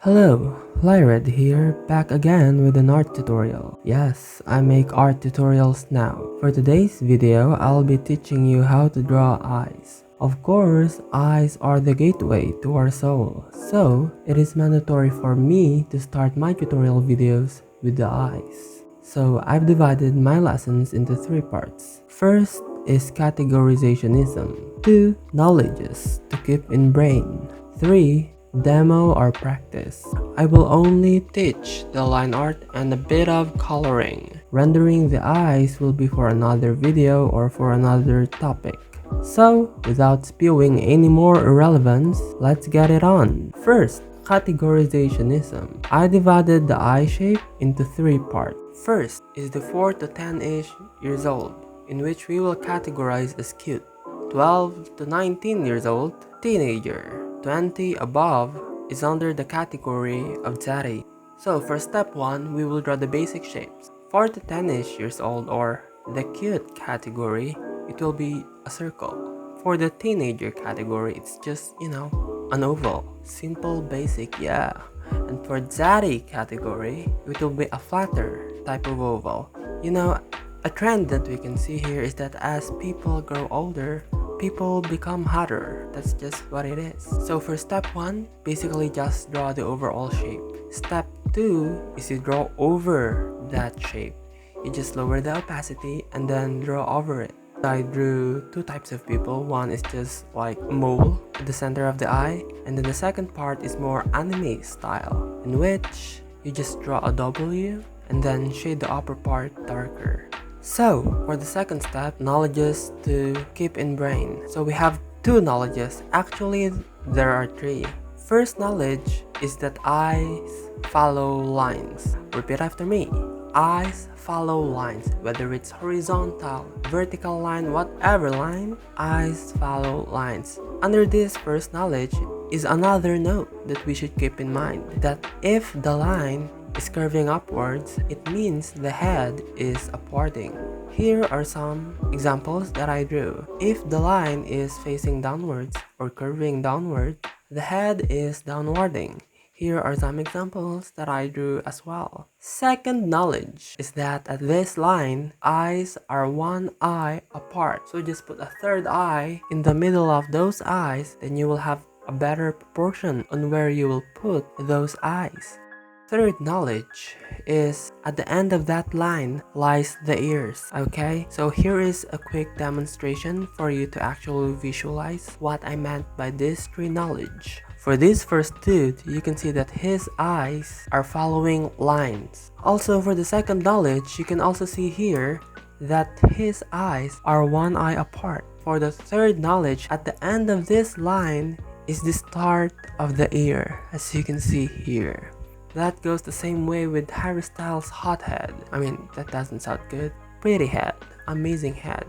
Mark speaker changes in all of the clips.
Speaker 1: Hello, Lyred here, back again with an art tutorial. Yes, I make art tutorials now. For today's video, I'll be teaching you how to draw eyes. Of course, eyes are the gateway to our soul, so it is mandatory for me to start my tutorial videos with the eyes. So I've divided my lessons into three parts. First is categorizationism. 2. Knowledges to keep in brain. 3. Demo or practice. I will only teach the line art and a bit of coloring. Rendering the eyes will be for another video or for another topic. So, without spewing any more irrelevance, let's get it on. First, categorizationism. I divided the eye shape into three parts. First is the 4 to 10-ish years old, in which we will categorize as cute. 12 to 19 years old, teenager. 20 above is under the category of daddy. So for step 1, we will draw the basic shapes. 4 to 10-ish years old or the cute category, it will be a circle. For the teenager category, it's just, an oval. Simple, basic, yeah. And for daddy category, it will be a flatter type of oval. A trend that we can see here is that as people grow older, people become hotter. That's just what it is. So for step 1, basically just draw the overall shape. Step 2 is you draw over that shape. You just lower the opacity and then draw over it. I drew two types of people. One is just like a mole at the center of the eye, and then the second part is more anime style, in which you just draw a W and then shade the upper part darker. So, for the second step, knowledges to keep in brain. So we have two knowledges. Actually, there are three. First knowledge is that eyes follow lines. Repeat after me. Eyes follow lines. Whether it's horizontal, vertical line, whatever line, eyes follow lines. Under this first knowledge is another note that we should keep in mind. That if the line is curving upwards, it means the head is upwarding. Here are some examples that I drew. If the line is facing downwards or curving downward, the head is downwarding. Here are some examples that I drew as well. Second knowledge is that at this line, eyes are one eye apart. So just put a third eye in the middle of those eyes, then you will have a better proportion on where you will put those eyes. Third knowledge is at the end of that line lies the ears, okay? So here is a quick demonstration for you to actually visualize what I meant by these three knowledge. For this first dude, you can see that his eyes are following lines. Also for the second knowledge, you can also see here that his eyes are one eye apart. For the third knowledge, at the end of this line is the start of the ear, as you can see here. That goes the same way with Harry Styles' hot head. I mean, that doesn't sound good. Pretty head, amazing head,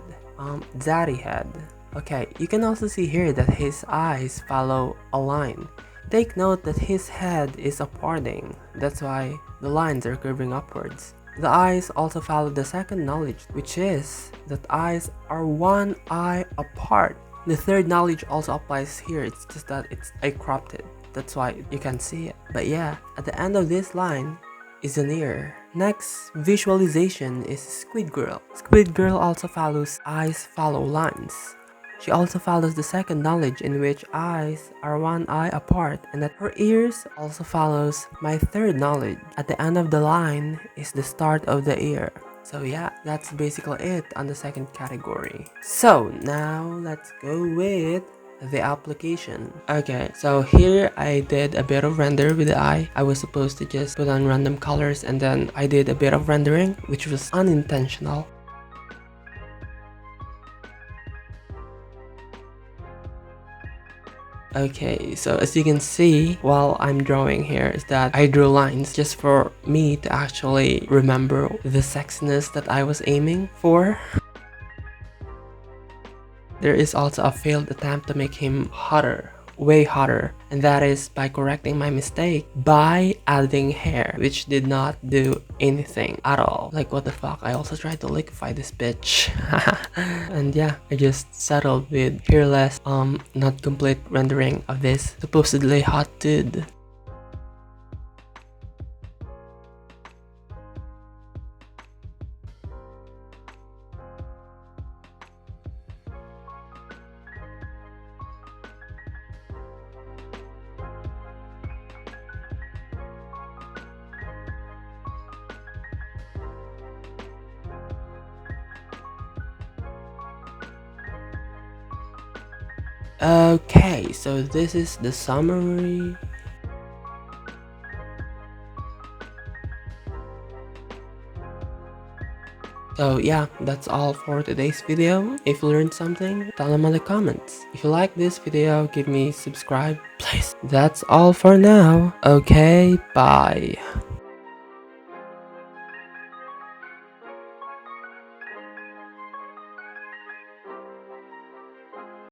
Speaker 1: daddy head. Okay, you can also see here that his eyes follow a line. Take note that his head is upwarding. That's why the lines are curving upwards. The eyes also follow the second knowledge, which is that eyes are one eye apart. The third knowledge also applies here, it's just that I cropped it. That's why you can't see it. But yeah, at the end of this line is an ear. Next visualization is Squid Girl. Squid Girl also follows eyes follow lines. She also follows the second knowledge in which eyes are one eye apart, and that her ears also follows my third knowledge. At the end of the line is the start of the ear. So yeah, that's basically it on the second category. So now let's go with the application. Okay, so here I did a bit of render with the eye. I was supposed to just put on random colors and then I did a bit of rendering, which was unintentional. Okay, so as you can see while I'm drawing here is that I drew lines just for me to actually remember the sexiness that I was aiming for. There is also a failed attempt to make him hotter, way hotter, and that is by correcting my mistake by adding hair, which did not do anything at all. Like, what the fuck, I also tried to liquefy this bitch. And yeah, I just settled with hairless, not complete rendering of this supposedly hot dude. Okay, so this is the summary. So yeah, that's all for today's video. If you learned something, tell them in the comments. If you like this video, give me subscribe, please. That's all for now. Okay, bye.